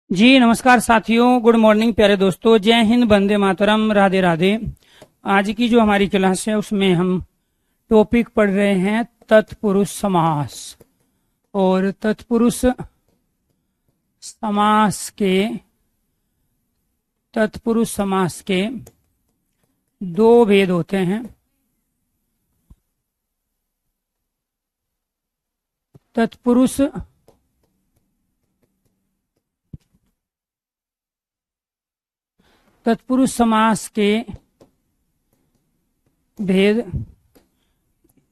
जी नमस्कार साथियों, good morning प्यारे दोस्तों, जय हिंद, वंदे मातरम, राधे राधे। आज की जो हमारी क्लास है उसमें हम टॉपिक पढ़ रहे हैं तत्पुरुष समास। और तत्पुरुष समास के दो भेद होते हैं। तत्पुरुष समास के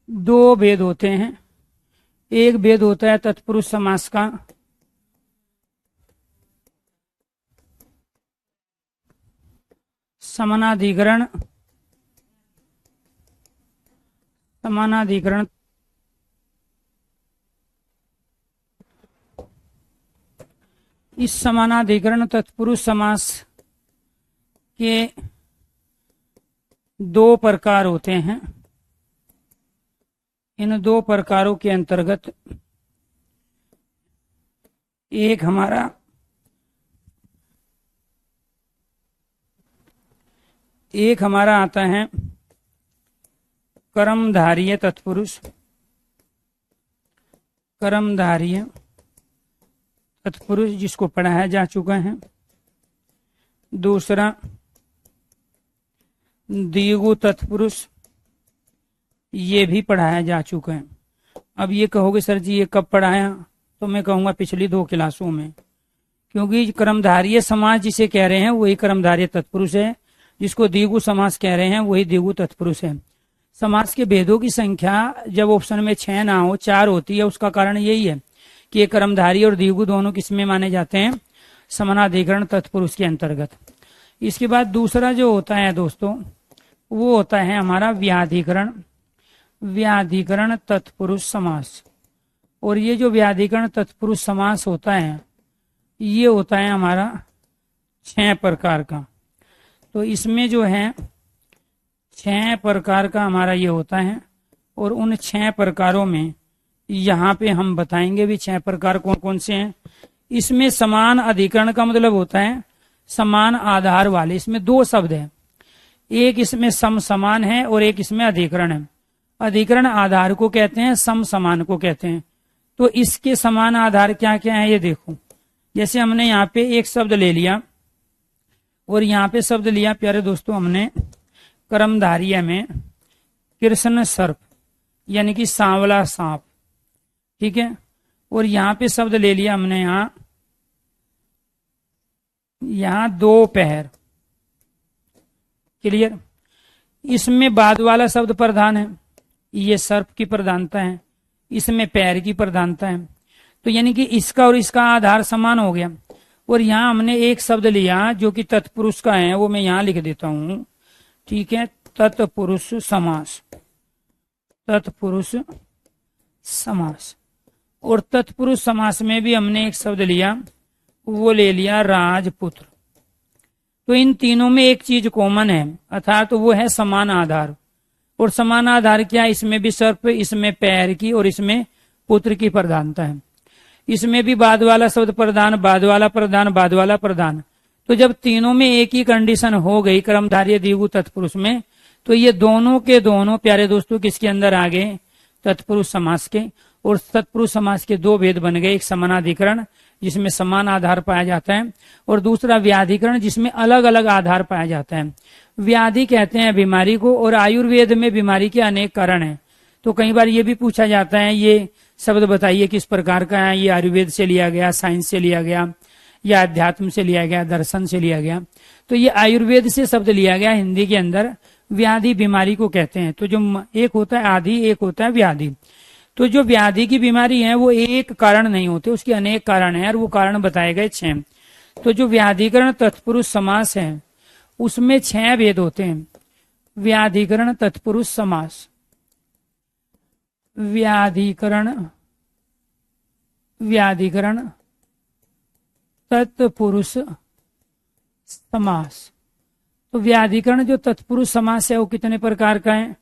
दो भेद होते हैं। एक भेद होता है तत्पुरुष समास का समानाधिकरण इस समानाधिकरण तत्पुरुष समास के दो प्रकार होते हैं। इन दो प्रकारों के अंतर्गत एक हमारा आता है कर्मधारीय तत्पुरुष। कर्मधारीय तत्पुरुष जिसको पढ़ाया जा चुका है। दूसरा द्विगु तत्पुरुष, ये भी पढ़ाया जा चुका है। अब ये कहोगे सर जी ये कब पढ़ाया, तो मैं कहूँगा पिछली दो क्लासों में, क्योंकि कर्मधारीय समास जिसे कह रहे हैं वही कर्मधारीय तत्पुरुष है, जिसको द्विगु समास कह रहे हैं वही द्विगु तत्पुरुष है। समास के भेदों की संख्या जब ऑप्शन में 6 ना हो 4 होती है, उसका कारण यही है कि ये कर्मधारी और द्विगु दोनों किसमें माने जाते हैं, समानाधिकरण तत्पुरुष के अंतर्गत। इसके बाद दूसरा जो होता है दोस्तों वो होता है हमारा व्याधिकरण तत्पुरुष समास। और ये जो व्याधिकरण तत्पुरुष समास होता है ये होता है हमारा 6 प्रकार का। तो इसमें जो है 6 प्रकार का हमारा ये होता है, और उन 6 प्रकारों में यहाँ पे हम बताएंगे भी 6 प्रकार कौन कौन से हैं। इसमें समान अधिकरण का मतलब होता है समान आधार वाले। इसमें दो शब्द हैं, एक इसमें सम समान है और एक इसमें अधिकरण है। अधिकरण आधार को कहते हैं, सम समान को कहते हैं। तो इसके समान आधार क्या क्या है ये देखो। जैसे हमने यहाँ पे एक शब्द ले लिया और यहाँ पे शब्द लिया प्यारे दोस्तों हमने कर्मधारीय में कृष्ण सर्प यानी कि सांवला सांप, ठीक है। और यहाँ पे शब्द ले लिया हमने यहाँ दोपहर, क्लियर। इसमें बाद वाला शब्द प्रधान है, ये सर्प की प्रधानता है, इसमें पैर की प्रधानता है। तो यानी कि इसका और इसका आधार समान हो गया। और यहाँ हमने एक शब्द लिया जो कि तत्पुरुष का है, वो मैं यहाँ लिख देता हूं, ठीक है। तत्पुरुष समास। और तत्पुरुष समास में भी हमने एक शब्द लिया, वो ले लिया राजपुत्र। तो इन तीनों में एक चीज कॉमन है, अर्थात तो वो है समान आधार। और समान आधार क्या, इसमें भी सर्प, इसमें पैर की और इसमें पुत्र की प्रधानता है। इसमें भी बाद वाला शब्द प्रधान, बाद वाला प्रधान, बाद वाला प्रधान। तो जब तीनों में एक ही कंडीशन हो गई कर्मधारय द्विगु तत्पुरुष में, तो ये दोनों के दोनों प्यारे दोस्तों किसके अंदर आ गए, तत्पुरुष समास के। और तत्पुरुष समास के दो भेद बन गए, एक समानाधिकरण जिसमें समान आधार पाया जाता है, और दूसरा व्याधिकरण जिसमें अलग अलग आधार पाया जाता है। व्याधि कहते हैं बीमारी को, और आयुर्वेद में बीमारी के अनेक कारण हैं। तो कई बार ये भी पूछा जाता है ये शब्द बताइए किस प्रकार का है, ये आयुर्वेद से लिया गया, साइंस से लिया गया, या अध्यात्म से लिया गया, दर्शन से लिया गया। तो ये आयुर्वेद से शब्द लिया गया हिंदी के अंदर। व्याधि बीमारी को कहते हैं। तो जो एक होता है आदि, एक होता है व्याधि। तो जो व्याधि की बीमारी है वो एक कारण नहीं होते, उसके अनेक कारण हैं, और वो कारण बताए गए 6। तो जो व्याधिकरण तत्पुरुष समास है उसमें 6 भेद होते हैं। व्याधिकरण तत्पुरुष समास, व्याधिकरण तत्पुरुष समास। तो व्याधिकरण जो तत्पुरुष समास है वो कितने प्रकार का है,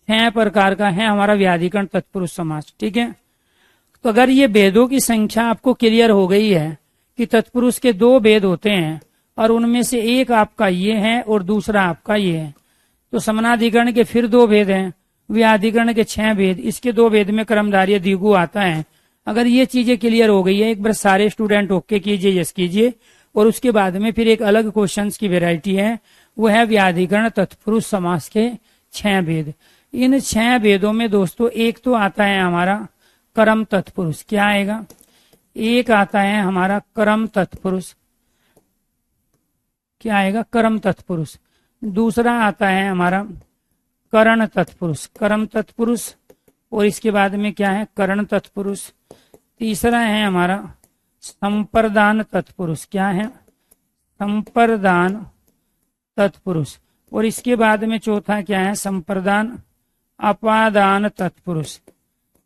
6 प्रकार का है हमारा व्याधिकरण तत्पुरुष समास, ठीक है। तो अगर ये भेदों की संख्या आपको क्लियर हो गई है कि तत्पुरुष के दो भेद होते हैं और उनमें से एक आपका ये है और दूसरा आपका ये है, तो समनाधिकरण के फिर दो भेद हैं, व्याधिकरण के 6 भेद, इसके 2 भेद में क्रमधारीय द्विगु आता है। अगर ये चीजें क्लियर हो गई है, एक बार सारे स्टूडेंट ओके कीजिए, यस कीजिए। और उसके बाद में फिर एक अलग क्वेश्चंस की वैरायटी है, वो है व्याधिकरण तत्पुरुष समास के 6 भेद। इन 6 भेदों में दोस्तों एक तो आता है हमारा कर्म तत्पुरुष। क्या आएगा? एक आता है हमारा कर्म तत्पुरुष। क्या आएगा? कर्म तत्पुरुष। दूसरा आता है हमारा करण तत्पुरुष, कर्म तत्पुरुष। और इसके बाद में क्या है? करण तत्पुरुष। तीसरा है हमारा संप्रदान तत्पुरुष। क्या है? संप्रदान तत्पुरुष। और इसके बाद में चौथा क्या है? संप्रदान अपादान तत्पुरुष।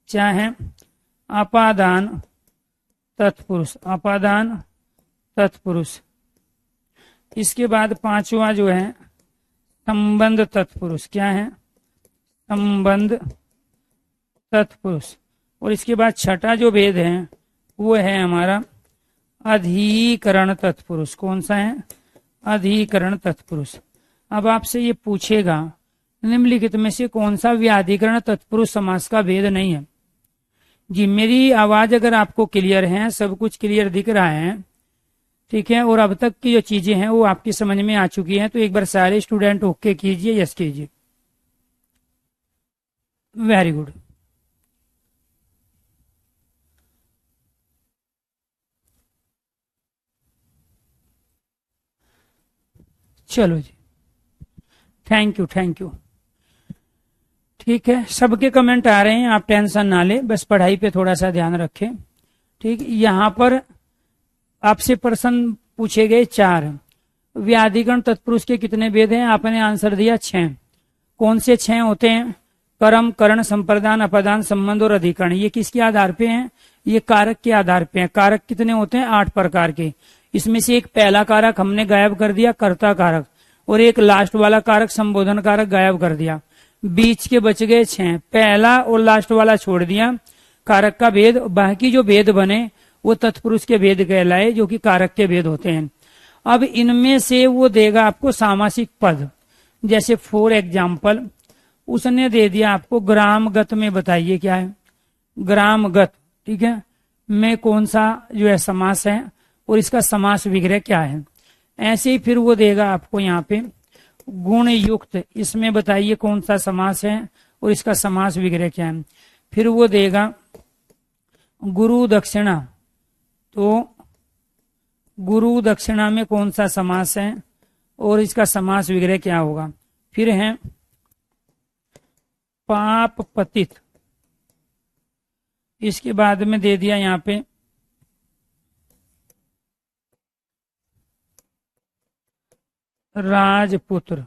क्या है? अपादान तत्पुरुष, अपादान तत्पुरुष। इसके बाद पांचवा जो है संबंध तत्पुरुष। क्या है? संबंध तत्पुरुष। और इसके बाद छठा जो भेद है वो है हमारा अधिकरण तत्पुरुष। कौन सा है? अधिकरण तत्पुरुष। अब आपसे ये पूछेगा निम्नलिखित में से कौन सा व्याधिकरण तत्पुरुष समास का भेद नहीं है। जी, मेरी आवाज अगर आपको क्लियर है, सब कुछ क्लियर दिख रहा है, ठीक है, और अब तक की जो चीजें हैं वो आपकी समझ में आ चुकी हैं, तो एक बार सारे स्टूडेंट ओके कीजिए, यस कीजिए। Very good. चलो जी, थैंक यू, थैंक यू। ठीक है, सबके कमेंट आ रहे हैं, आप टेंशन ना ले, बस पढ़ाई पे थोड़ा सा ध्यान रखें। ठीक, यहाँ पर आपसे प्रश्न पूछे गए 4। व्याधिकरण तत्पुरुष के कितने भेद हैं? आपने आंसर दिया 6। कौन से 6 होते हैं? कर्म, करण, संप्रदान, अपादान, संबंध और अधिकरण। ये किसके आधार पे हैं? ये कारक के आधार पे हैं। कारक कितने होते हैं? 8 प्रकार के। इसमें से एक पहला कारक हमने गायब कर दिया, कर्ता कारक, और एक लास्ट वाला कारक संबोधन कारक गायब कर दिया। बीच के बच गए 6, पहला और लास्ट वाला छोड़ दिया कारक का भेद। बाकी जो भेद बने वो तत्पुरुष के भेद कहलाए, जो कि कारक के भेद होते हैं। अब इनमें से वो देगा आपको सामासिक पद। जैसे फॉर एग्जाम्पल उसने दे दिया आपको ग्रामगत में, बताइए क्या है? ग्रामगत, ठीक है, में कौन सा जो है समास है और इसका समास विग्रह क्या है। ऐसे ही फिर वो देगा आपको यहाँ पे गुण युक्त, इसमें बताइए कौन सा समास है और इसका समास विग्रह क्या है। फिर वो देगा गुरु दक्षिणा, तो गुरु दक्षिणा में कौन सा समास है और इसका समास विग्रह क्या होगा। फिर है पाप पतित, इसके बाद में दे दिया यहाँ पे राजपुत्र,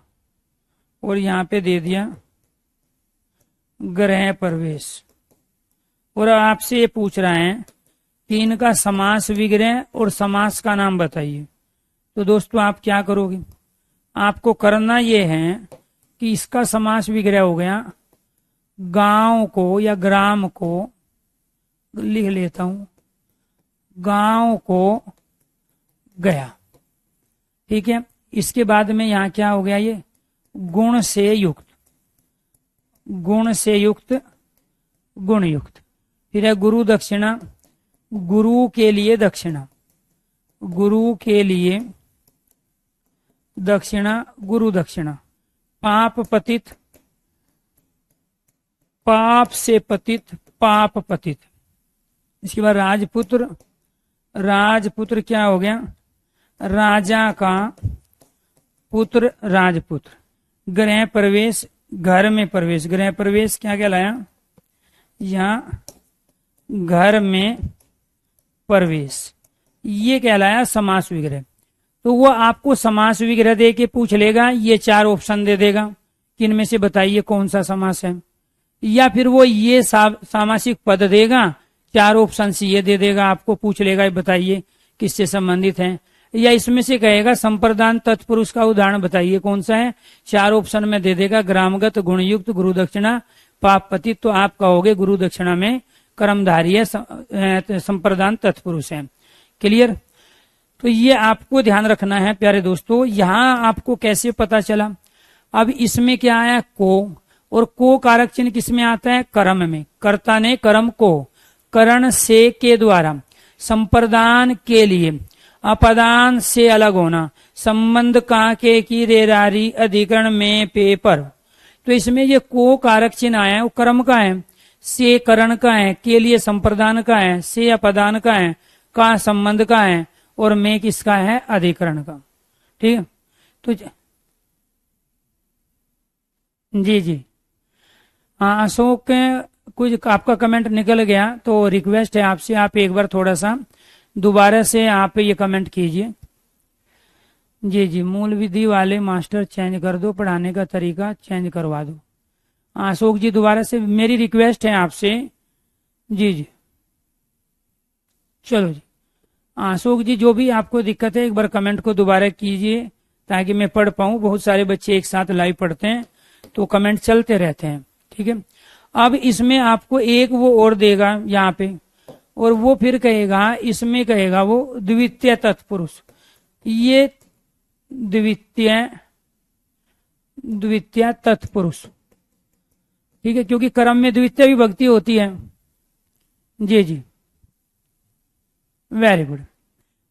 और यहाँ पे दे दिया गृह प्रवेश। और आपसे ये पूछ रहा है कि इनका समास विग्रह और समास का नाम बताइए। तो दोस्तों आप क्या करोगे? आपको करना ये है कि इसका समास विग्रह हो गया गांव को या ग्राम को, लिख लेता हूं, गांव को गया, ठीक है। इसके बाद में यहाँ क्या हो गया? ये गुण से युक्त, गुण से युक्त, गुण युक्त। फिर है गुरु दक्षिणा, गुरु के लिए दक्षिणा, गुरु के लिए दक्षिणा, गुरु दक्षिणा। पाप पतित, पाप से पतित, पाप पतित। इसके बाद राजपुत्र, राजपुत्र क्या हो गया? राजा का पुत्र, राजपुत्र। गृह प्रवेश, घर में प्रवेश, गृह प्रवेश क्या कहलाया? यहाँ घर में प्रवेश, ये कहलाया समास विग्रह। तो वो आपको समास विग्रह दे के पूछ लेगा, ये 4 ऑप्शन दे देगा कि इनमें से बताइए कौन सा समास है, या फिर वो ये सामासिक पद देगा, 4 ऑप्शन से ये दे देगा, आपको पूछ लेगा बताइए किससे संबंधित है, या इसमें से कहेगा संप्रदान तत्पुरुष का उदाहरण बताइए कौन सा है। 4 ऑप्शन में दे देगा ग्रामगत, गुणयुक्त, गुरु दक्षिणा, पाप पतित। तो आप कहोगे गुरु दक्षिणा में कर्मधारी है, संप्रदान तत्पुरुष है। क्लियर? तो ये आपको ध्यान रखना है प्यारे दोस्तों। यहां आपको कैसे पता चला, अब इसमें क्या आया को, और को कारक चिन्ह किसमें आता है, कर्म में। कर्ता ने कर्म को करण से के द्वारा संप्रदान के लिए अपदान से अलग होना, संबंध का के की रेरारी अधिकरण में पेपर। तो इसमें ये को कारक चिन्ह आया है, वो कर्म का है, से करण का है, के लिए संप्रदान का है, से अपदान का है, का संबंध का है, और में किसका है, अधिकरण का। ठीक है, तो जी जी हाँ अशोक, कुछ आपका कमेंट निकल गया, तो रिक्वेस्ट है आपसे, आप एक बार थोड़ा सा दोबारा से आप ये कमेंट कीजिए। जी जी, मूल विधि वाले मास्टर चेंज कर दो, पढ़ाने का तरीका चेंज करवा दो। अशोक जी दोबारा से मेरी रिक्वेस्ट है आपसे। जी जी चलो जी, अशोक जी जो भी आपको दिक्कत है एक बार कमेंट को दोबारा कीजिए ताकि मैं पढ़ पाऊं। बहुत सारे बच्चे एक साथ लाइव पढ़ते हैं तो कमेंट चलते रहते हैं। ठीक है, अब इसमें आपको एक वो और देगा यहाँ पे, और वो फिर कहेगा, इसमें कहेगा वो द्वितीय तत्पुरुष। ये द्वितीय तत्पुरुष, ठीक है, क्योंकि कर्म में द्वितीय विभक्ति होती है। जी जी वेरी गुड।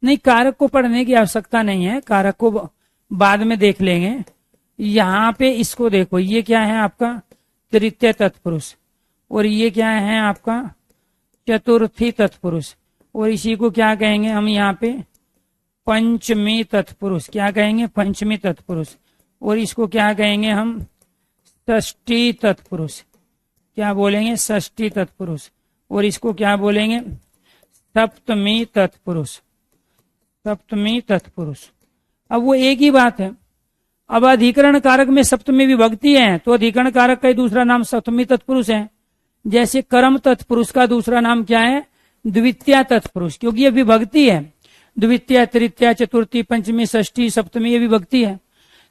नहीं, कारक को पढ़ने की आवश्यकता नहीं है, कारक को बाद में देख लेंगे। यहाँ पे इसको देखो, ये क्या है आपका तृतीय तत्पुरुष, और ये क्या है आपका चतुर्थी तत्पुरुष, और इसी को क्या कहेंगे हम यहाँ पे पंचमी तत्पुरुष। क्या कहेंगे, पंचमी तत्पुरुष। और इसको क्या कहेंगे हम षष्ठी तत्पुरुष। क्या बोलेंगे, षष्ठी तत्पुरुष। और इसको क्या बोलेंगे, सप्तमी तत्पुरुष। सप्तमी तत्पुरुष। अब वो एक ही बात है। अब अधिकरण कारक में सप्तमी विभक्ति है तो अधिकरण कारक का दूसरा नाम सप्तमी तत्पुरुष है। जैसे कर्म तत्पुरुष का दूसरा नाम क्या है, द्वितीय तत्पुरुष, क्योंकि ये विभक्ति है। द्वितीय, तृतीय, चतुर्थी, पंचमी, षष्ठी, सप्तमी, ये विभक्ति है।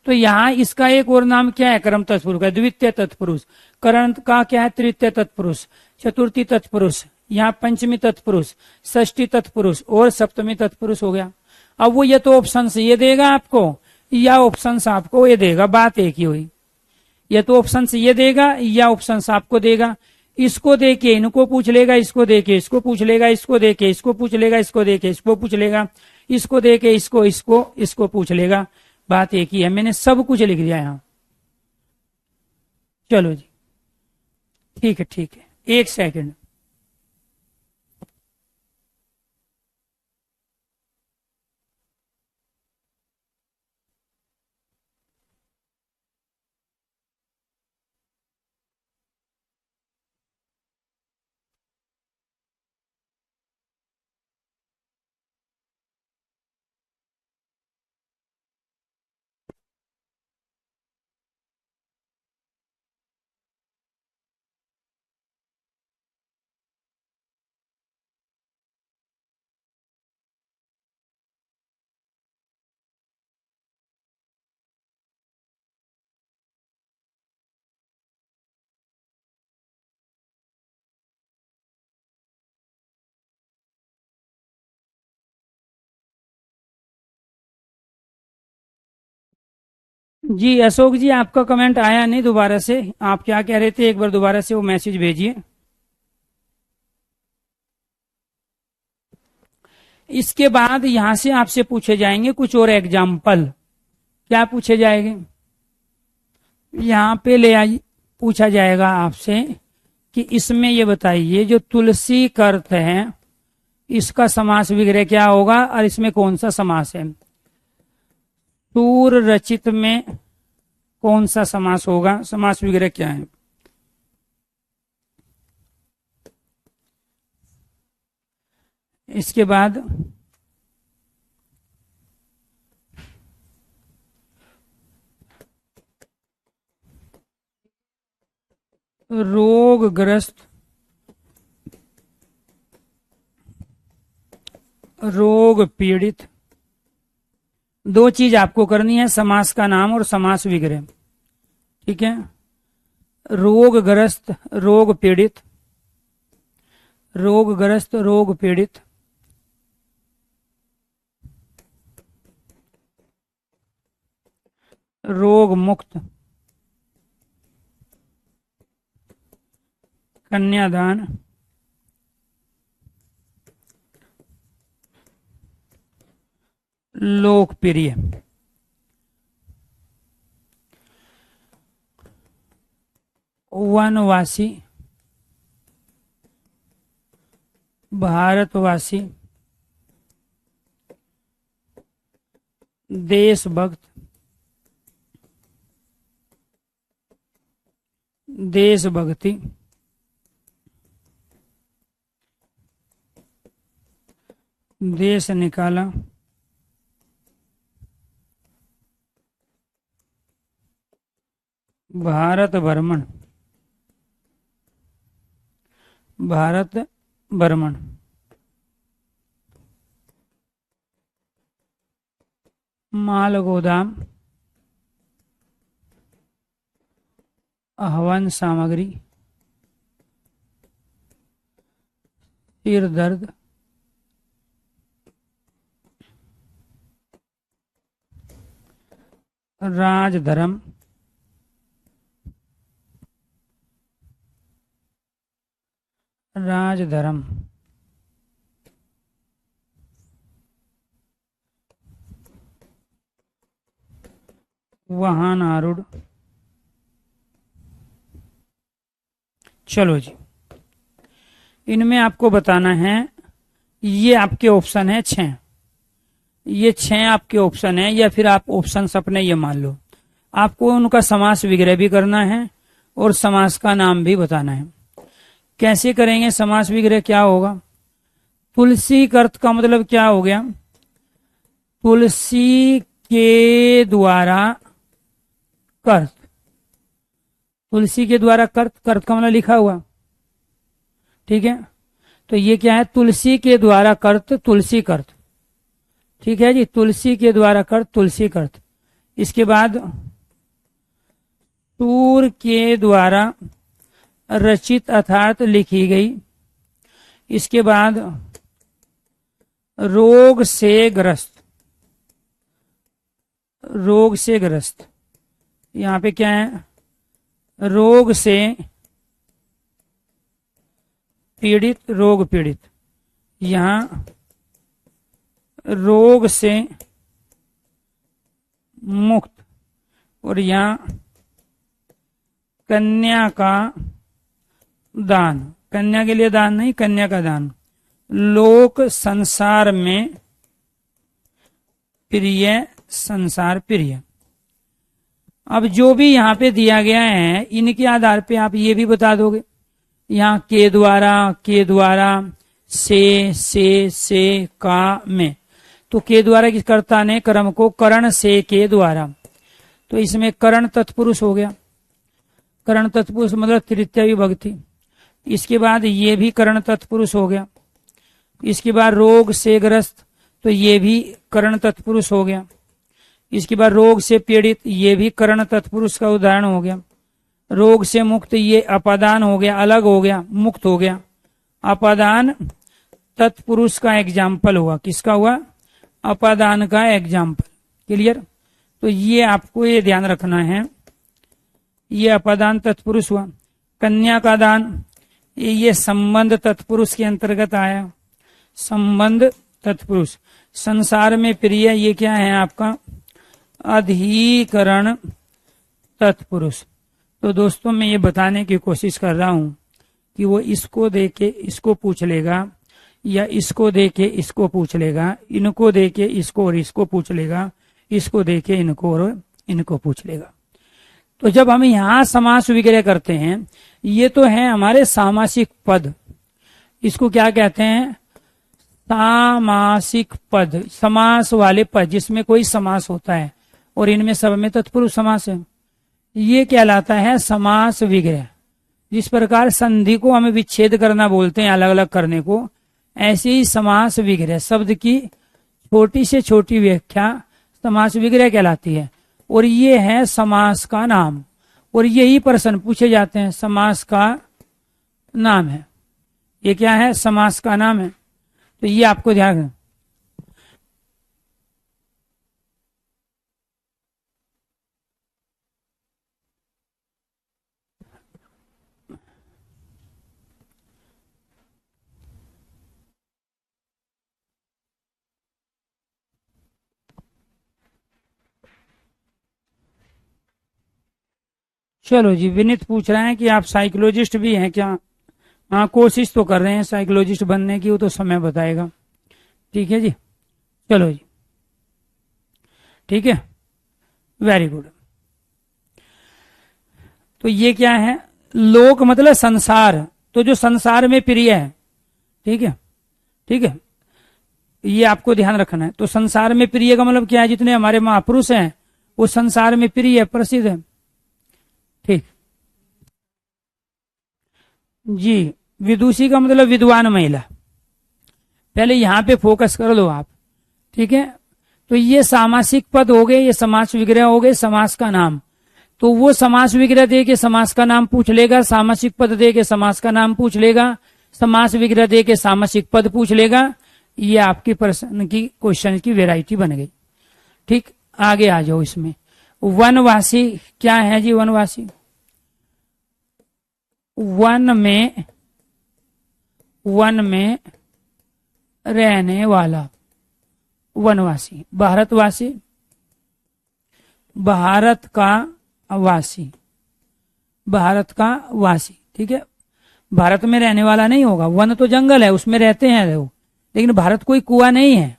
तो यहाँ इसका एक और नाम क्या है, कर्म तत्पुरुष का द्वितीय तत्पुरुष। करण का क्या है, तृतीय तत्पुरुष, चतुर्थी तत्पुरुष, यहाँ पंचमी तत्पुरुष, षष्ठी तत्पुरुष और सप्तमी तत्पुरुष हो गया। अब वो ये तो ऑप्शन से ये देगा आपको या ऑप्शन से आपको ये देगा, बात एक ही हुई। ये तो ऑप्शन से ये देगा या ऑप्शन से आपको देगा। इसको देके इनको पूछ लेगा, इसको देके इसको पूछ लेगा, इसको देके इसको पूछ लेगा, इसको देके इसको पूछ लेगा, इसको देके इसको इसको इसको पूछ लेगा। बात एक ही है, मैंने सब कुछ लिख दिया यहाँ। चलो जी ठीक है, ठीक है, एक सेकंड। जी अशोक जी आपका कमेंट आया नहीं, दोबारा से आप क्या कह रहे थे, एक बार दोबारा से वो मैसेज भेजिए। इसके बाद यहां से आपसे पूछे जाएंगे कुछ और एग्जाम्पल। क्या पूछे जाएंगे, यहाँ पे ले आई, पूछा जाएगा आपसे कि इसमें ये बताइए जो तुलसी का अर्थ है इसका समास विग्रह क्या होगा और इसमें कौन सा समास है। सूर रचित में कौन सा समास होगा, समास विग्रह क्या है। इसके बाद रोगग्रस्त, रोग पीड़ित। दो चीज आपको करनी है, समास का नाम और समास विग्रह। ठीक है, रोगग्रस्त, रोग पीड़ित, रोगग्रस्त, रोग पीड़ित। रोग मुक्त, कन्यादान, लोकप्रिय। वनवासी, भारतवासी, देशभक्त, देशभक्ति, देश निकाला, भारत भ्रमण, भारत भ्रमण, माल गोदाम, हवन सामग्री, सिर दर्द, राजधर्म, राजधर्म, वाहन आरूढ़। चलो जी, इनमें आपको बताना है, ये आपके ऑप्शन है 6, ये 6 आपके ऑप्शन है, या फिर आप ऑप्शन अपने ये मान लो। आपको उनका समास विग्रह भी करना है और समास का नाम भी बताना है। कैसे करेंगे समास विग्रह? क्या होगा? तुलसी कर्त का मतलब क्या हो गया? तुलसी के द्वारा कर्त, तुलसी के द्वारा कर्त, कर्त का मतलब लिखा हुआ, ठीक है। तो ये क्या है? तुलसी के द्वारा कर्त, तुलसी कर्त, ठीक है जी। तुलसी के द्वारा कर्त, तुलसी कर्त। इसके बाद सूर के द्वारा रचित अर्थात लिखी गई। इसके बाद रोग से ग्रस्त, रोग से ग्रस्त, यहाँ पे क्या है? रोग से पीड़ित, रोग पीड़ित। यहाँ रोग से मुक्त, और यहाँ कन्या का दान, कन्या के लिए दान नहीं, कन्या का दान। लोक संसार में प्रिय, संसार प्रिय। अब जो भी यहाँ पे दिया गया है, इनके आधार पे आप ये भी बता दोगे। यहाँ के द्वारा, से, का, में। तो के द्वारा किस कर्ता ने कर्म को करण से के द्वारा, तो इसमें करण तत्पुरुष हो गया। करण तत्पुरुष मतलब तृतीय विभक्ति। इसके बाद ये भी करण तत्पुरुष हो गया। इसके बाद रोग से ग्रस्त, तो ये भी करण तत्पुरुष हो गया। इसके बाद रोग से पीड़ित, ये भी करण तत्पुरुष का उदाहरण हो गया। रोग से मुक्त, ये अपादान हो गया, अलग हो गया, मुक्त हो गया। अपादान तत्पुरुष का एग्जाम्पल हुआ। किसका हुआ? अपादान का एग्जाम्पल। क्लियर? तो ये आपको ये ध्यान रखना है, ये अपादान तत्पुरुष हुआ। कन्या का दान, ये संबंध तत्पुरुष के अंतर्गत आया, संबंध तत्पुरुष। संसार में प्रिय, ये क्या है आपका? अधिकरण तत्पुरुष। तो दोस्तों मैं ये बताने की कोशिश कर रहा हूं कि वो इसको देके इसको पूछ लेगा, या इसको देके इसको पूछ लेगा, इनको देके इसको और इसको पूछ लेगा, इसको देके इनको और इनको पूछ लेगा। तो जब हम यहाँ समास विग्रह करते हैं, ये तो है हमारे सामासिक पद, इसको क्या कहते हैं? सामासिक पद, समास वाले पद जिसमें कोई समास होता है, और इनमें सब में तत्पुरुष समास है, ये कहलाता है समास विग्रह। जिस प्रकार संधि को हमें विच्छेद करना बोलते हैं, अलग अलग करने को, ऐसे ही समास विग्रह, शब्द की छोटी से छोटी व्याख्या समास विग्रह कहलाती है। और ये है समास का नाम, और यही प्रश्न पूछे जाते हैं, समास का नाम है। ये क्या है? समास का नाम है। तो ये आपको ध्यान रखना। चलो जी, विनीत पूछ रहे हैं कि आप साइकोलॉजिस्ट भी हैं क्या? हाँ, कोशिश तो कर रहे हैं साइकोलॉजिस्ट बनने की, वो तो समय बताएगा। ठीक है जी, चलो जी, ठीक है, वेरी गुड। तो ये क्या है? लोक मतलब संसार, तो जो संसार में प्रिय है, ठीक है, ठीक है, ये आपको ध्यान रखना है। तो संसार में प्रिय का मतलब क्या है? जितने हमारे महापुरुष हैं वो संसार में प्रिय है, प्रसिद्ध है। ठीक जी, विदुषी का मतलब विद्वान महिला। पहले यहां पे फोकस कर लो आप, ठीक है। तो ये सामासिक पद हो गए, ये समास विग्रह हो गए, समास का नाम। तो वो समास विग्रह दे के समास का नाम पूछ लेगा, सामासिक पद दे के समास का नाम पूछ लेगा, समास विग्रह दे के सामासिक पद पूछ लेगा। ये आपकी प्रश्न की क्वेश्चन की वेराइटी बन गई। ठीक, आगे आ जाओ। इसमें वनवासी क्या है जी? वनवासी, वन में रहने वाला वनवासी, भारतवासी, भारत का वासी, भारत का वासी। ठीक है, भारत में रहने वाला नहीं होगा, वन तो जंगल है उसमें रहते हैं लोग, लेकिन भारत कोई कुआं नहीं है,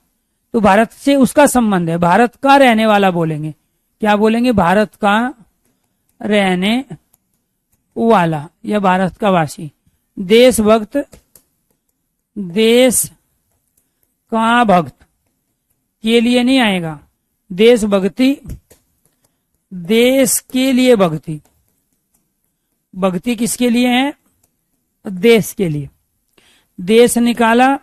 तो भारत से उसका संबंध है। भारत का रहने वाला बोलेंगे, क्या बोलेंगे? भारत का रहने वाला या भारत का वासी। देशभक्त, देश का भक्त के लिए नहीं आएगा, देशभक्ति, देश के लिए भक्ति। भक्ति किसके लिए है? देश के लिए। देश निकाला,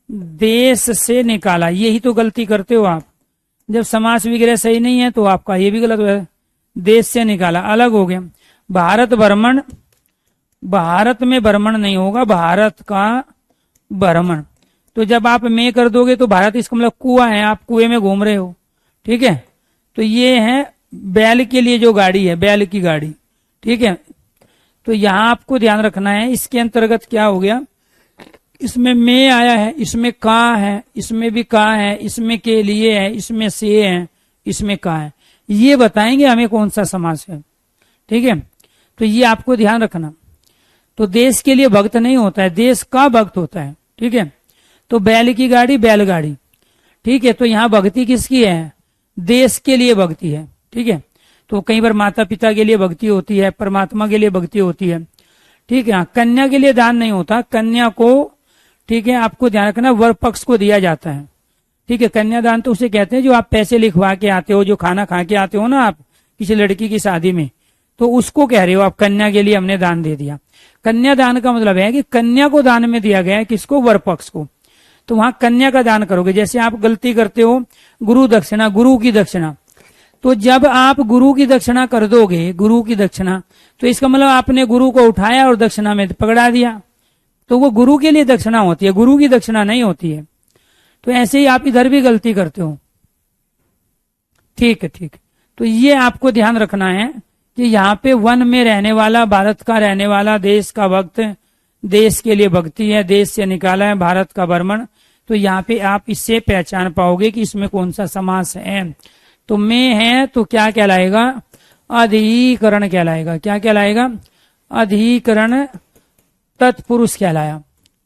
देश से निकाला, यही तो गलती करते हो आप। जब समास विग्रह सही नहीं है तो आपका ये भी गलत है। देश से निकाला अलग हो गया। भारत भ्रमण, भारत में भ्रमण नहीं होगा, भारत का भ्रमण। तो जब आप में कर दोगे तो भारत इसका मतलब कुआं है, आप कुएं में घूम रहे हो। ठीक है, तो ये है बैल के लिए जो गाड़ी है, बैल की गाड़ी। ठीक है, तो यहां आपको ध्यान रखना है। इसके अंतर्गत क्या हो गया? इसमें में आया है, इसमें का है, इसमें भी का है, इसमें के लिए है, इसमें से है, इसमें का है। ये बताएंगे हमें कौन सा समास है। ठीक है, तो ये आपको ध्यान रखना। तो देश के लिए भक्त नहीं होता है, देश का भक्त होता है। ठीक है, तो बैल की गाड़ी, बैलगाड़ी। ठीक है, तो यहाँ भक्ति किसकी है? देश के लिए भक्ति है। ठीक है, तो कई बार माता पिता के लिए भक्ति होती है, परमात्मा के लिए भक्ति होती है। ठीक है, कन्या के लिए दान नहीं होता, कन्या को, ठीक है, आपको ध्यान रखना, वर पक्ष को दिया जाता है। ठीक है, कन्यादान तो उसे कहते हैं जो आप पैसे लिखवा के आते हो, जो खाना खा के आते हो ना आप किसी लड़की की शादी में, तो उसको कह रहे हो आप, कन्या के लिए हमने दान दे दिया। कन्यादान का मतलब है कि कन्या को दान में दिया गया है, किसको? वर पक्ष को। तो वहां कन्या का दान करोगे। जैसे आप गलती करते हो गुरु दक्षिणा, गुरु की दक्षिणा, तो जब आप गुरु की दक्षिणा कर दोगे, गुरु की दक्षिणा, तो इसका मतलब आपने गुरु को उठाया और दक्षिणा में पकड़ा दिया, तो वो गुरु के लिए दक्षिणा होती है, गुरु की दक्षिणा नहीं होती है। तो ऐसे ही आप इधर भी गलती करते हो। ठीक है, ठीक है, तो ये आपको ध्यान रखना है कि यहाँ पे वन में रहने वाला, भारत का रहने वाला, देश का भक्त, देश के लिए भक्ति है, देश से निकाला है, भारत का भ्रमण। तो यहाँ पे आप इससे पहचान पाओगे कि इसमें कौन सा समास है। तो में है तो क्या कहलाएगा? अधिकरण कहलाएगा। क्या कहलाएगा? अधिकरण तत्पुरुष कहलाया।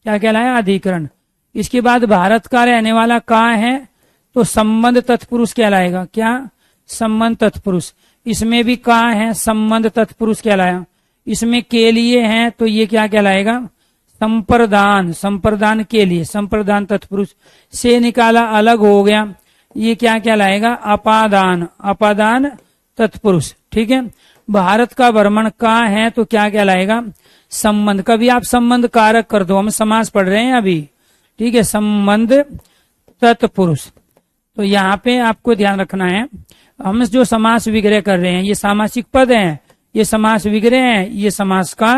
क्या कहलाया? अधिकरण। इसके बाद भारत का रहने वाला का है तो संबंध तत्पुरुष कहलाएगा। क्या? संबंध तत्पुरुष। इसमें भी का है, संबंध तत्पुरुष कहलाया। इसमें के लिए है तो ये क्या कहलाएगा? संप्रदान, संप्रदान के लिए, संप्रदान तत्पुरुष। से निकाला अलग हो गया, ये क्या कहलाएगा? अपादान, अपादान तत्पुरुष। ठीक है, भारत का भ्रमण का है तो क्या कहलाएगा? संबंध। कभी आप संबंध कारक कर दो, हम समास पढ़ रहे हैं अभी। ठीक है, संबंध तत्पुरुष। तो यहाँ पे आपको ध्यान रखना है, हम जो समास विग्रह कर रहे हैं ये सामासिक पद है, ये समास विग्रह है, ये समास का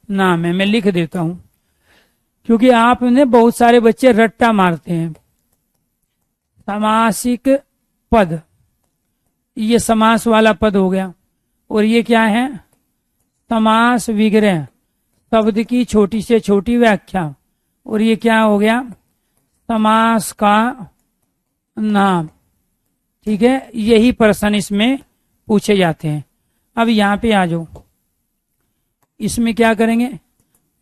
नाम है। मैं लिख देता हूं क्योंकि आपने बहुत सारे बच्चे रट्टा मारते हैं। सामासिक पद, ये समास वाला पद हो गया, और ये क्या है? समास विग्रह, शब्द की छोटी से छोटी व्याख्या, और ये क्या हो गया? समास का नाम। ठीक है, यही प्रश्न इसमें पूछे जाते हैं। अब यहां पे आ जाओ, इसमें क्या करेंगे,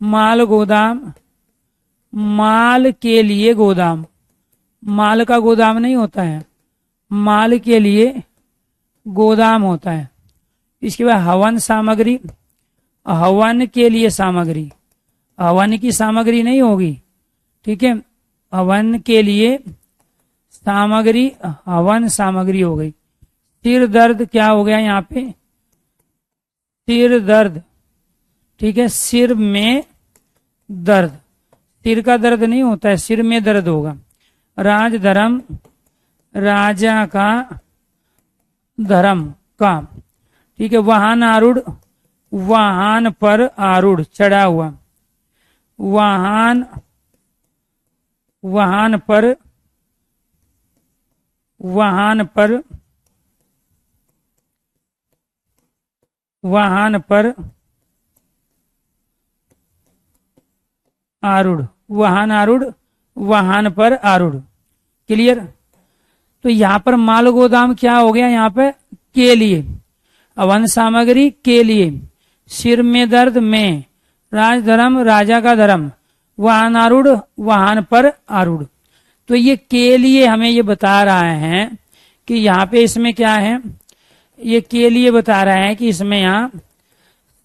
माल गोदाम, माल के लिए गोदाम, माल का गोदाम नहीं होता है, माल के लिए गोदाम होता है। इसके बाद हवन सामग्री, हवन के लिए सामग्री, हवन की सामग्री नहीं होगी, ठीक है, हवन के लिए सामग्री, हवन सामग्री हो गई। सिर दर्द क्या हो गया यहाँ पे, सिर दर्द, ठीक है, सिर में दर्द, सिर का दर्द नहीं होता है, सिर में दर्द होगा। राज धर्म, राजा का धर्म का, ठीक है। वाहन आरूढ़, वाहन पर आरूढ़, चढ़ा हुआ, वाहन, वाहन पर, वाहन पर, वाहन पर आरूढ़, वाहन आरूढ़, वाहन पर आरूढ़। क्लियर। तो यहां पर माल गोदाम क्या हो गया, यहाँ पे के लिए, हवन सामग्री के लिए, सिर में दर्द में, राज धर्म, राजा का धर्म, वाहन आरूढ़, वाहन पर आरूढ़। तो ये के लिए हमें ये बता रहा है कि यहाँ पे इसमें क्या है, ये के लिए बता रहा है कि इसमें यहाँ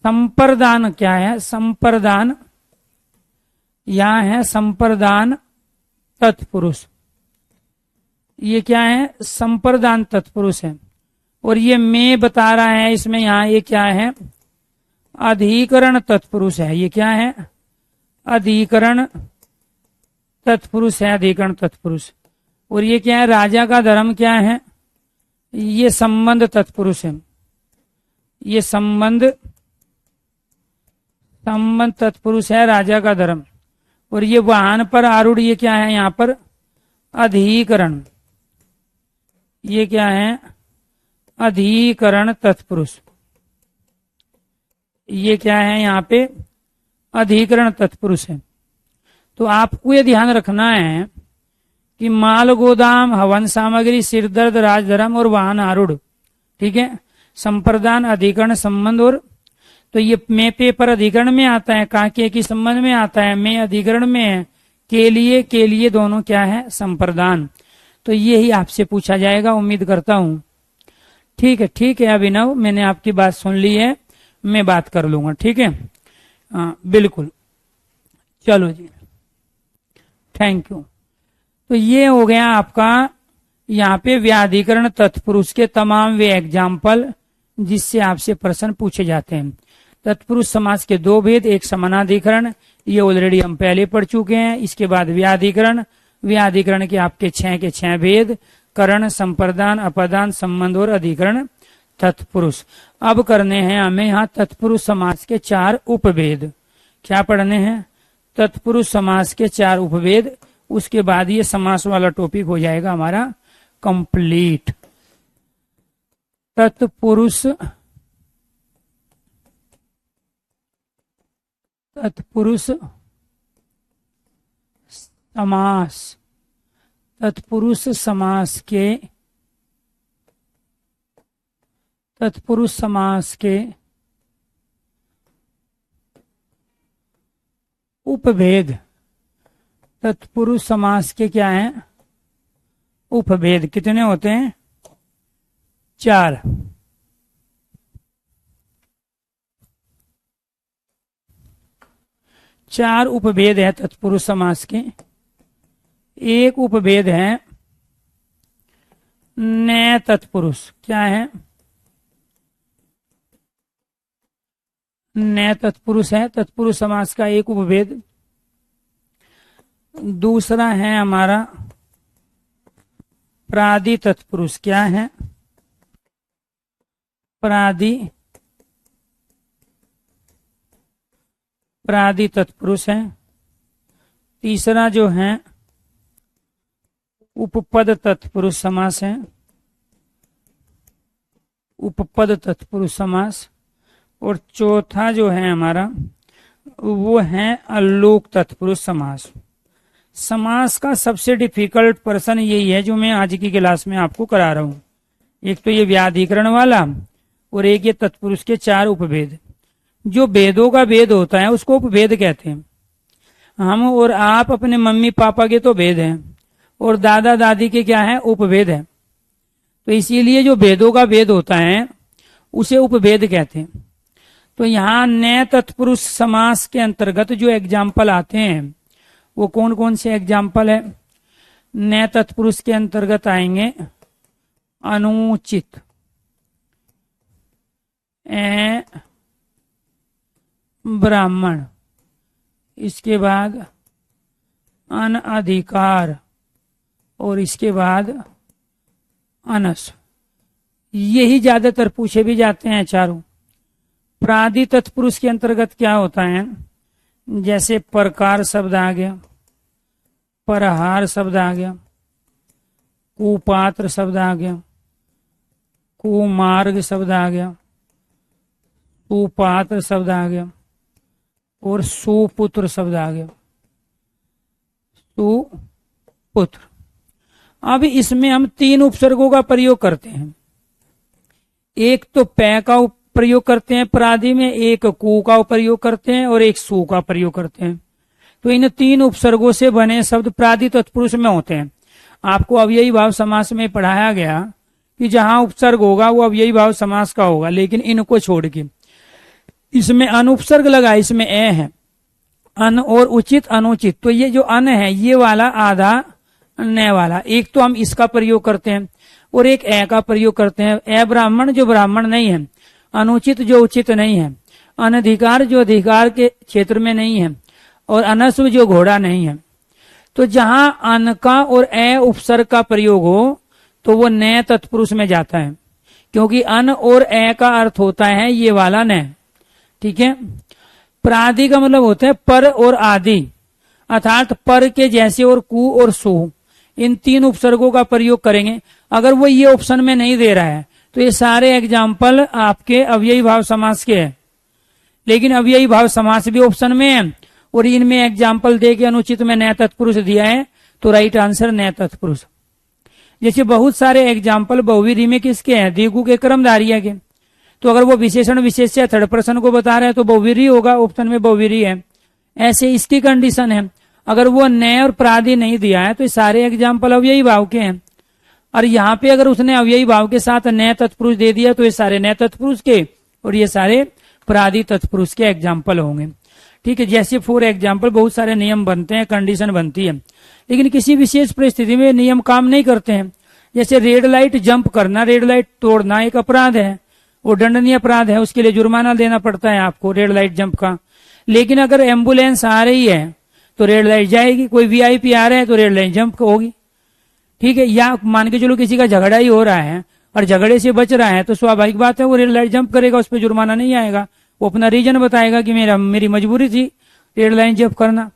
संप्रदान क्या है, संप्रदान, यहाँ है संप्रदान तत्पुरुष, ये क्या है, संप्रदान तत्पुरुष है। और ये मैं बता रहा है इसमें, यहाँ ये क्या है, अधिकरण तत्पुरुष है, ये क्या है, अधिकरण तत्पुरुष है, अधिकरण तत्पुरुष। और ये क्या है, राजा का धर्म क्या है, ये संबंध तत्पुरुष है, ये संबंध, संबंध तत्पुरुष है, राजा का धर्म। और ये वाहन पर आरूढ़, ये क्या है, यहाँ पर अधिकरण, ये क्या है, अधिकरण तत्पुरुष, ये क्या है, यहाँ पे अधिकरण तत्पुरुष है। तो आपको ये ध्यान रखना है कि माल गोदाम, हवन सामग्री, सिरदर्द, राजधर्म और वाहन आरूढ़, ठीक है, संप्रदान, अधिकरण, संबंध। और तो ये मैं पेपर अधिकरण में आता है, काके की संबंध में आता है, मैं अधिकरण में है, के लिए दोनों क्या है, संप्रदान। तो ये ही आपसे पूछा जाएगा, उम्मीद करता हूं। ठीक है, ठीक है अभिनव, मैंने आपकी बात सुन ली है, मैं बात कर लूंगा, ठीक है, बिल्कुल, चलो जी, थैंक यू। तो ये हो गया आपका यहाँ पे व्याधिकरण तत्पुरुष के तमाम वे एग्जाम्पल जिससे आपसे प्रश्न पूछे जाते हैं। तत्पुरुष समास के दो भेद, एक समानाधिकरण, ये ऑलरेडी हम पहले पढ़ चुके हैं। इसके बाद व्याधिकरण, व्याधिकरण के आपके 6 के 6 भेद, करण, संप्रदान, अपदान, संबंध और अधिकरण तत्पुरुष। अब करने हैं हमें यहाँ तत्पुरुष समास के 4 उपभेद। क्या पढ़ने हैं, तत्पुरुष समास के 4 उपभेद। उसके बाद ये समास वाला टॉपिक हो जाएगा हमारा कंप्लीट। तत्पुरुष, तत्पुरुष समास, तत्पुरुष समास के, तत्पुरुष समास के उपभेद। तत्पुरुष समास के क्या है, उपभेद। कितने होते हैं, 4। चार उपभेद है तत्पुरुष समास के। एक उपभेद है नए तत्पुरुष। क्या है, नए तत्पुरुष है तत्पुरुष समास का एक उपभेद। दूसरा है हमारा प्रादि तत्पुरुष। क्या है, प्रादि, प्रादि तत्पुरुष है। तीसरा जो है उपपद तत्पुरुष समास है, उपपद तत्पुरुष समास। और चौथा जो है हमारा वो है अलोक तत्पुरुष समास। समास का सबसे डिफिकल्ट पर्सन यही है जो मैं आज की क्लास में आपको करा रहा हूं। एक तो ये व्याधिकरण वाला और एक ये तत्पुरुष के 4 उपभेद। जो वेदों का वेद होता है उसको उपभेद कहते हैं। हम और आप अपने मम्मी पापा के तो वेद हैं, और दादा दादी के क्या है, उपभेद है। तो इसीलिए जो वेदों का वेद होता है उसे उपभेद कहते हैं। तो यहाँ न तत्पुरुष समास के अंतर्गत जो एग्जाम्पल आते हैं वो कौन कौन से एग्जाम्पल है? न तत्पुरुष के अंतर्गत आएंगे अनुचित, ब्राह्मण, इसके बाद अनधिकार, और इसके बाद अनस। यही ज्यादातर पूछे भी जाते हैं चारों। प्रादि तत्पुरुष के अंतर्गत क्या होता है? जैसे प्रकार शब्द आ गया, परहार शब्द आ गया, कुपात्र शब्द आ गया, कुमार्ग शब्द आ गया, सुपात्र शब्द आ गया, और सुपुत्र शब्द आ गया। सुपुत्र। अब इसमें हम 3 उपसर्गों का प्रयोग करते हैं। एक तो पै का प्रयोग करते हैं प्रादि में, एक कु का प्रयोग करते हैं, और एक सु का प्रयोग करते हैं। तो इन 3 उपसर्गों से बने शब्द प्रादि तत्पुरुष में होते हैं। आपको अव्ययी भाव समास में पढ़ाया गया कि जहां उपसर्ग होगा वो अव्ययी भाव समास का होगा, लेकिन इनको छोड़ के इसमें अनुपसर्ग लगा, इसमें ए है, अन और उचित अनुचित। तो ये जो अन है ये वाला आधा न वाला, एक तो हम इसका प्रयोग करते हैं और एक ए का प्रयोग करते हैं। ए ब्राह्मण जो ब्राह्मण नहीं है, अनुचित जो उचित नहीं है, अनधिकार जो अधिकार के क्षेत्र में नहीं है, और अनस्व जो घोड़ा नहीं है। तो जहां अन का और ए उपसर्ग का प्रयोग हो तो वो न तत्पुरुष में जाता है, क्योंकि अन और ए का अर्थ होता है ये वाला न। ठीक है। प्रादि का मतलब होता है पर और आदि, अर्थात पर के जैसे और कु और सु, इन 3 उपसर्गों का प्रयोग करेंगे। अगर वो ये ऑप्शन में नहीं दे रहा है तो ये सारे एग्जाम्पल आपके अव्ययी भाव समास के हैं, लेकिन अव्ययी भाव समास भी ऑप्शन में है और इनमें एग्जाम्पल दे के अनुचित में न तत्पुरुष दिया है, तो राइट आंसर न तत्पुरुष। जैसे बहुत सारे एग्जाम्पल बहुव्रीहि में किसके हैं? द्विगु के कर्मधारय के। तो अगर वो विशेषण विशेष्य थर्ड पर्सन को बता रहे हैं तो बहुव्रीहि होगा, ऑप्शन में बहुव्रीहि है। ऐसे इसकी कंडीशन है। अगर वो न और प्रादि नहीं दिया है तो सारे एग्जाम्पल अव्ययी भाव के हैं, और यहाँ पे अगर उसने अव्ययी भाव के साथ न तत्पुरुष दे दिया तो ये सारे न तत्पुरुष के और ये सारे प्रादि तत्पुरुष के एग्जाम्पल होंगे। ठीक है। जैसे फॉर एग्जाम्पल बहुत सारे नियम बनते हैं, कंडीशन बनती है, लेकिन किसी विशेष परिस्थिति में नियम काम नहीं करते हैं। जैसे रेड लाइट जंप करना, रेड लाइट तोड़ना एक अपराध है, वो दंडनीय अपराध है, उसके लिए जुर्माना देना पड़ता है आपको रेड लाइट जंप का। लेकिन अगर एम्बुलेंस आ रही है तो रेड लाइट जाएगी, कोई वीआईपी आ रहा है तो रेड लाइट जंप होगी। ठीक है। या मान के चलो किसी का झगड़ा ही हो रहा है और झगड़े से बच रहा है तो स्वाभाविक बात है वो रेड लाइट जंप करेगा, उस पर जुर्माना नहीं आएगा, वो अपना रीजन बताएगा कि मेरी मजबूरी थी रेड लाइन जंप करना।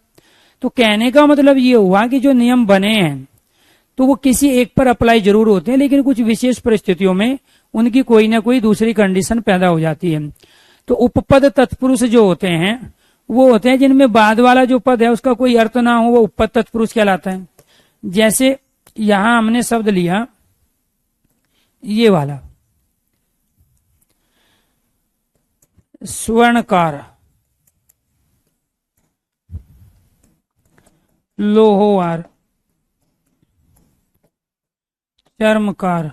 तो कहने का मतलब ये हुआ कि जो नियम बने हैं तो वो किसी एक पर अप्लाई जरूर होते हैं, लेकिन कुछ विशेष परिस्थितियों में उनकी कोई ना कोई दूसरी कंडीशन पैदा हो जाती है। तो उपपद तत्पुरुष जो होते हैं वो होते हैं जिनमें बाद वाला जो पद है उसका कोई अर्थ ना हो, वो उपपद तत्पुरुष कहलाता है। जैसे यहां हमने शब्द लिया ये वाला स्वर्णकार, लोहोवार, चर्मकार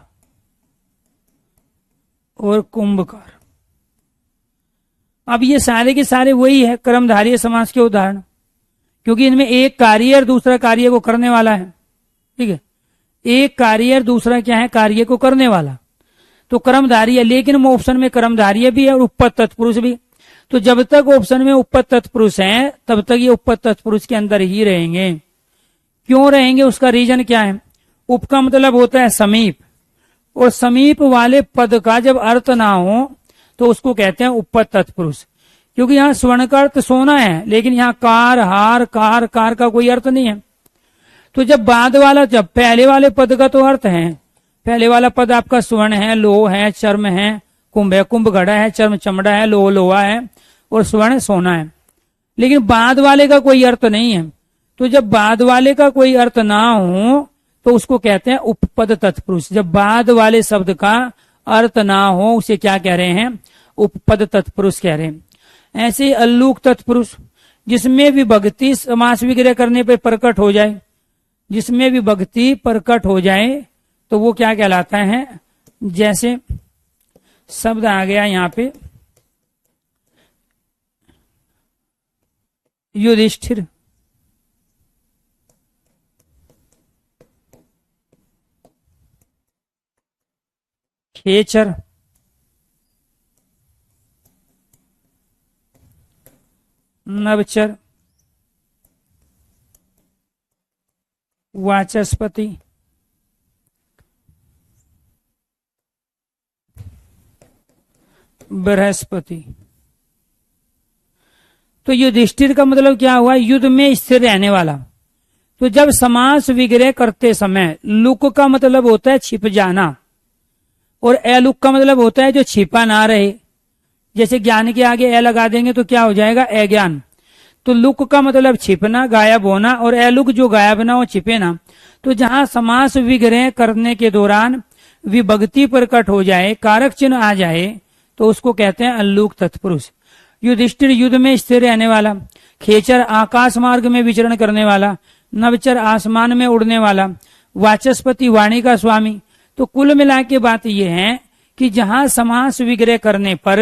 और कुंभकार। अब ये सारे के सारे वही है कर्मधारय समास के उदाहरण, क्योंकि इनमें एक कार्य और दूसरा कार्य को करने वाला है। ठीक है। एक कार्य और दूसरा क्या है? कार्य को करने वाला। तो कर्मधारय, लेकिन वो ऑप्शन में कर्मधारय भी है और उपपद तत्पुरुष भी। तो जब तक ऑप्शन में उपपद तत्पुरुष है तब तक ये उपपद तत्पुरुष के अंदर ही रहेंगे। क्यों रहेंगे? उसका रीजन क्या है? उप का मतलब होता है समीप, और समीप वाले पद का जब अर्थ ना हो तो उसको कहते हैं उपपद तत्पुरुष। क्योंकि यहाँ स्वर्ण का अर्थ सोना है, लेकिन यहाँ कार, हार, कार का कोई अर्थ नहीं है। तो जब बाद वाला, जब पहले वाले पद का तो अर्थ है, पहले वाला पद आपका स्वर्ण है, लोह है, चर्म है, कुंभ है, कुंभ घड़ा है, चर्म चमड़ा है, लोह लोहा है और स्वर्ण सोना है, लेकिन बाद वाले का कोई अर्थ नहीं है। तो जब बाद वाले का कोई अर्थ ना हो तो उसको कहते हैं उपपद तत्पुरुष। जब बाद वाले शब्द का अर्थ ना हो उसे क्या कह रहे हैं, उपपद तत्पुरुष कह रहे हैं। ऐसे ही अल्लूक तत्पुरुष जिसमें विभक्ति समास विग्रह करने पर प्रकट हो जाए, जिसमें विभक्ति प्रकट हो जाए तो वो क्या कहलाता है। जैसे शब्द आ गया यहां पे युधिष्ठिर, खेचर, नवचर, वाचस्पति, बृहस्पति। तो युधिष्ठिर का मतलब क्या हुआ, युद्ध में स्थिर रहने वाला। तो जब समास विग्रह करते समय लुक का मतलब होता है छिप जाना और अलुक का मतलब होता है जो छिपा ना रहे। जैसे ज्ञान के आगे ए लगा देंगे तो क्या हो जाएगा, अज्ञान। तो लुक का मतलब छिपना, गायब होना, और अलुक जो गायब ना हो, छिपे ना। तो जहां समास विग्रह करने के दौरान विभक्ति प्रकट हो जाए, कारक चिन्ह आ जाए, तो उसको कहते हैं अल्लूक तत्पुरुष। युधिष्ठिर युद्ध में स्थिर रहने वाला, खेचर आकाश मार्ग में विचरण करने वाला, नवचर आसमान में उड़ने वाला, वाचस्पति वाणी का स्वामी। तो कुल मिला के बात यह है कि जहां समास विग्रह करने पर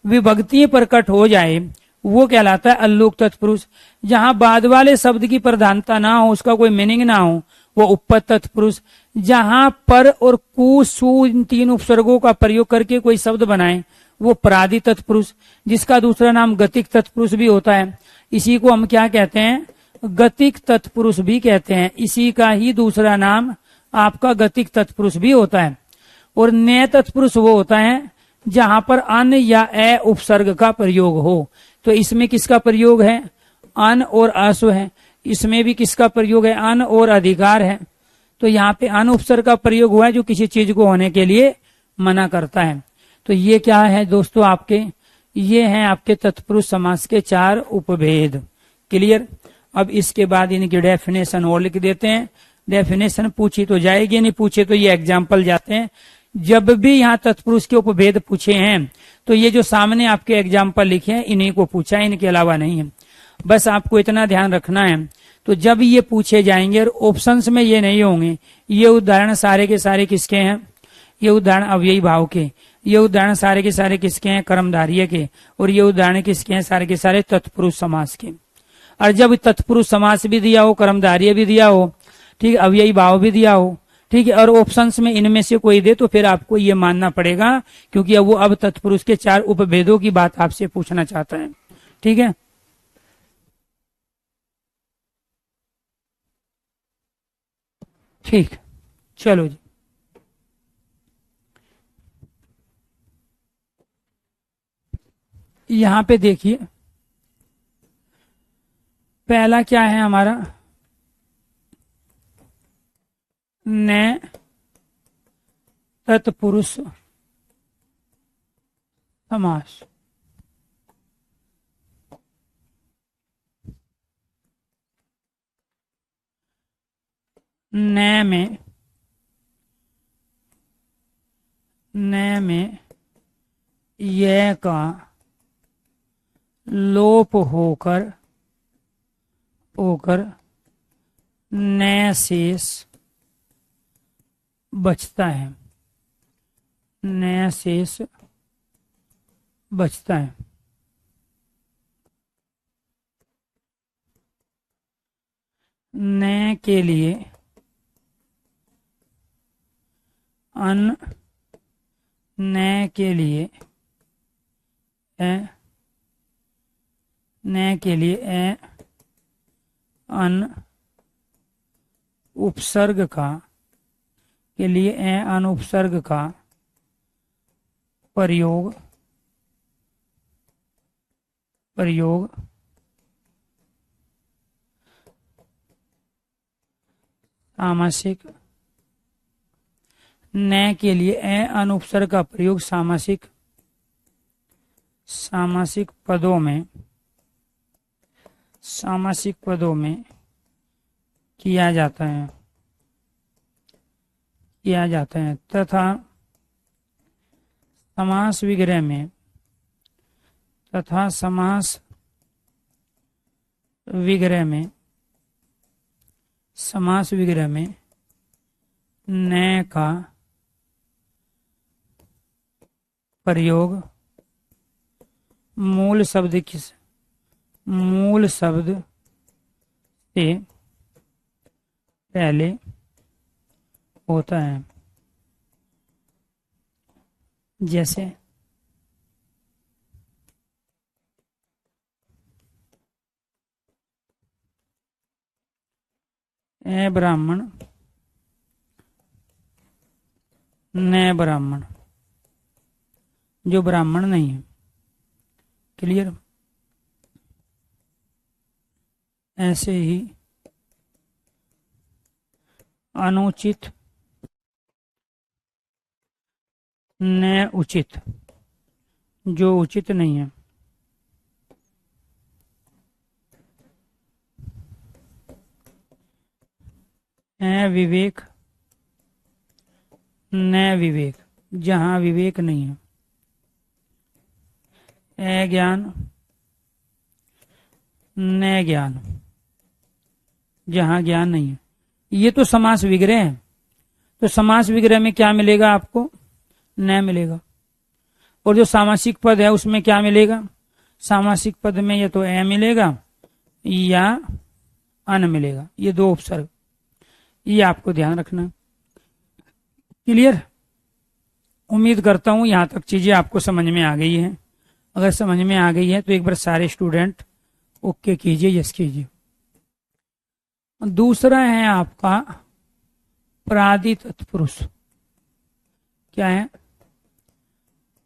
विभक्ति प्रकट हो जाए वो कहलाता है अल्लूक तत्पुरुष। जहां बाद वाले शब्द की प्रधानता ना हो, उसका कोई मीनिंग ना हो, वो उपपद तत्पुरुष। जहां पर और कु सु इन तीन उपसर्गों का प्रयोग करके कोई शब्द बनाए वो परादि तत्पुरुष, जिसका दूसरा नाम गतिक तत्पुरुष भी होता है। इसी को हम क्या कहते हैं, गतिक तत्पुरुष भी कहते हैं। इसी का ही दूसरा नाम आपका गतिक तत्पुरुष भी होता है। और नय तत्पुरुष वो होता है जहां पर अन या ए उपसर्ग का प्रयोग हो। तो इसमें किसका प्रयोग है, अन और असु है। इसमें भी किसका प्रयोग है, अन और अधिकार है। तो यहाँ पे अन उपसर्ग का प्रयोग हुआ है जो किसी चीज को होने के लिए मना करता है। तो ये क्या है दोस्तों, आपके ये हैं आपके तत्पुरुष समास के 4 उपभेद। क्लियर। अब इसके बाद इनकी डेफिनेशन और लिख देते हैं। डेफिनेशन पूछी तो जाएगी, नहीं पूछे तो ये एग्जाम्पल जाते हैं। जब भी यहाँ तत्पुरुष के उपभेद पूछे हैं तो ये जो सामने आपके एग्जाम्पल लिखे हैं इन्हीं को पूछा है, इनके अलावा नहीं है। बस आपको इतना ध्यान रखना है। तो जब ये पूछे जाएंगे और ऑप्शंस में ये नहीं होंगे, ये उदाहरण सारे के सारे किसके हैं, ये उदाहरण अव्ययी भाव के, ये उदाहरण सारे के सारे किसके हैं, कर्मधारय के, और ये उदाहरण किसके हैं, सारे के सारे तत्पुरुष समास के। और जब तत्पुरुष समास भी दिया हो, कर्मधारय भी दिया हो, ठीक, अव्ययी भाव भी दिया हो, ठीक है, और ऑप्शंस में इनमें से कोई दे तो फिर आपको ये मानना पड़ेगा, क्योंकि वो अब तत्पुरुष के 4 उपभेदों की बात आपसे पूछना चाहता है। ठीक है। ठीक, चलो जी। यहां पे देखिए पहला क्या है हमारा, न तत्पुरुष समास। न में यह का लोप होकर न शेष बचता है, न शेष बचता है। न के लिए अन, न के लिए न के लिए अन उपसर्ग का, के लिए अन उपसर्ग का प्रयोग सामासिक, न के लिए अन उपसर्ग का प्रयोग सामासिक पदों में किया जाता है तथा समास विग्रह में तथा समास विग्रह में, समास विग्रह में न का प्रयोग मूल शब्द से पहले होता है। जैसे ए ब्राह्मण, न ब्राह्मण, जो ब्राह्मण नहीं है। क्लियर। ऐसे ही अनुचित, न उचित, जो उचित नहीं है। विवेक, न विवेक, जहां विवेक नहीं है। ज्ञान, न ज्ञान, जहां ज्ञान नहीं है। ये तो समास विग्रह है। तो समास विग्रह में क्या मिलेगा आपको? न मिलेगा। और जो सामासिक पद है उसमें क्या मिलेगा? सामासिक पद में या तो ए मिलेगा या अन मिलेगा। ये दो उपसर्ग, ये आपको ध्यान रखना। क्लियर। उम्मीद करता हूं यहां तक चीजें आपको समझ में आ गई हैं। अगर समझ में आ गई है तो एक बार सारे स्टूडेंट ओके कीजिए, यस कीजिए। दूसरा है आपका प्रादि तत्पुरुष। क्या है?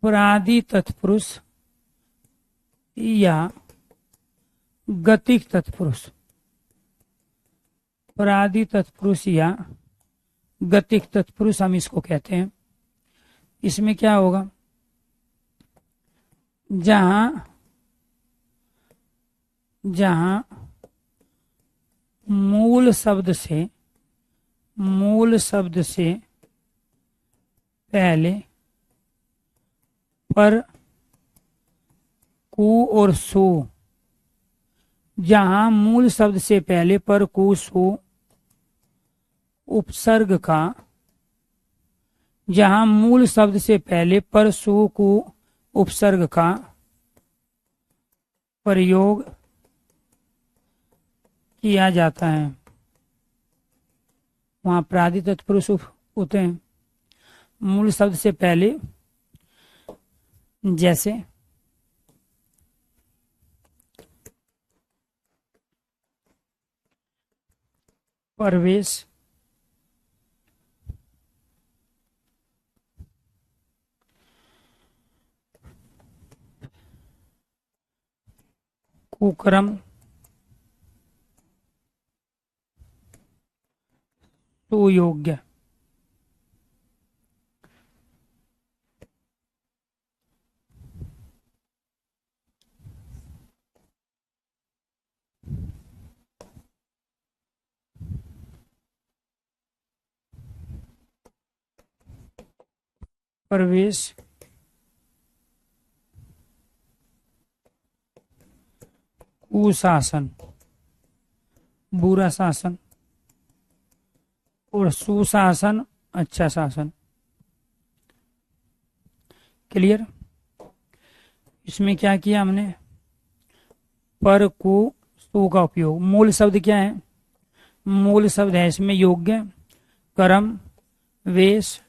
प्रादि तत्पुरुष या गतिक तत्पुरुष। प्रादि तत्पुरुष या गतिक तत्पुरुष हम इसको कहते हैं। इसमें क्या होगा? जहां मूल शब्द से पहले पर, कु और सु, जहां मूल शब्द से पहले पर, कु, सु उपसर्ग का, जहां मूल शब्द से पहले पर, सु, कु उपसर्ग का प्रयोग किया जाता है, वहां प्रादि तत्पुरुष होते हैं। मूल शब्द से पहले, जैसे प्रवेश, कुक्रम, सुयोग्य। प्रवेश, कुशासन, बुरा शासन, और सुशासन, अच्छा शासन। क्लियर। इसमें क्या किया हमने? पर, कु, सु का उपयोग। मूल शब्द क्या है? मूल शब्द है इसमें योग्य, कर्म, वेश।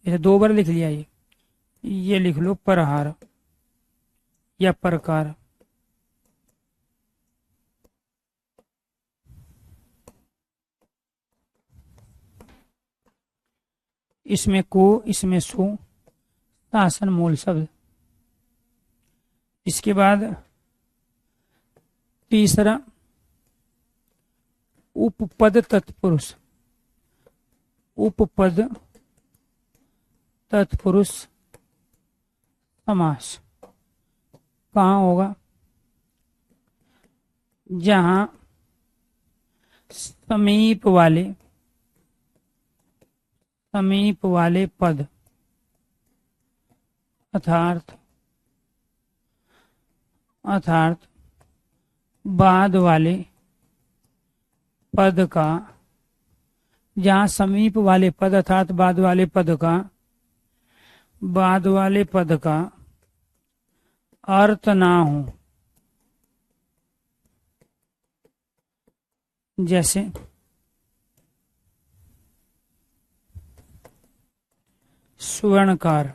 इसे दो बार लिख लिया। ये लिख लो परहार या प्रकार। इसमें को, इसमें सु, शासन मूल शब्द। इसके बाद तीसरा उपपद तत्पुरुष। उपपद तत्पुरुष समास कहाँ होगा? जहां समीप वाले पद अर्थात बाद वाले पद का, जहाँ समीप वाले पद अर्थात बाद वाले पद का अर्थ ना हो। जैसे स्वर्णकार।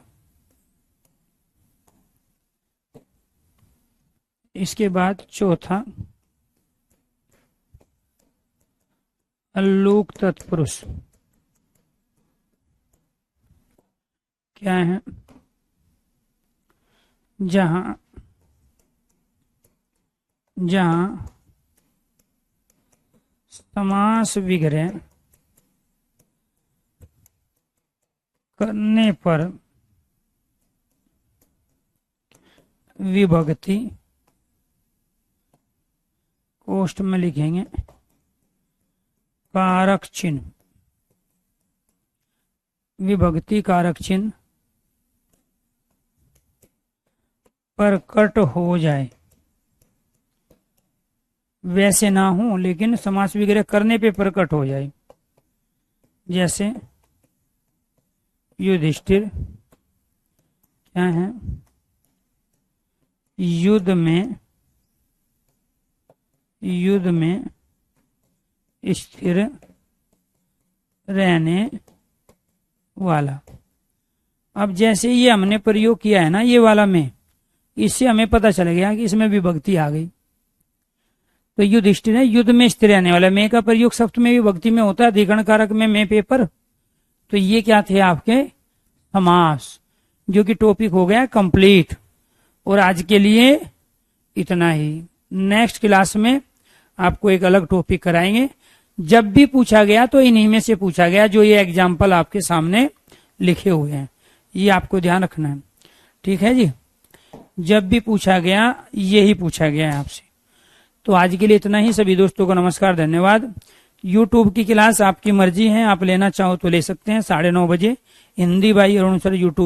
इसके बाद चौथा अल्लूक तत्पुरुष। क्या है? जहां समास विग्रह करने पर विभक्ति, कोष्ठ में लिखेंगे कारक चिन्ह, विभक्ति कारक चिन्ह प्रकट हो जाए। वैसे ना हो लेकिन समास विग्रह करने पे प्रकट हो जाए। जैसे युधिष्ठिर क्या है? युद्ध में स्थिर रहने वाला। अब जैसे ये हमने प्रयोग किया है ना ये वाला में, इससे हमें पता चल गया कि इसमें विभक्ति आ गई। तो युधिष्ठिर है युद्ध में स्थिर रहने वाला। मैं का प्रयोग सप्त में विभक्ति में होता है, अधिकरण कारक में मैं पेपर। तो ये क्या थे आपके समास, जो कि टॉपिक हो गया कंप्लीट। और आज के लिए इतना ही। नेक्स्ट क्लास में आपको एक अलग टॉपिक कराएंगे। जब भी पूछा गया तो इन्हीं में से पूछा गया, जो ये एग्जाम्पल आपके सामने लिखे हुए हैं, ये आपको ध्यान रखना है। ठीक है जी, जब भी पूछा गया यही पूछा गया है आपसे। तो आज के लिए इतना ही। सभी दोस्तों को नमस्कार, धन्यवाद। यूट्यूब की क्लास आपकी मर्जी है, आप लेना चाहो तो ले सकते हैं 9:30 बजे। हिंदी भाई अरुण सर यूट्यूब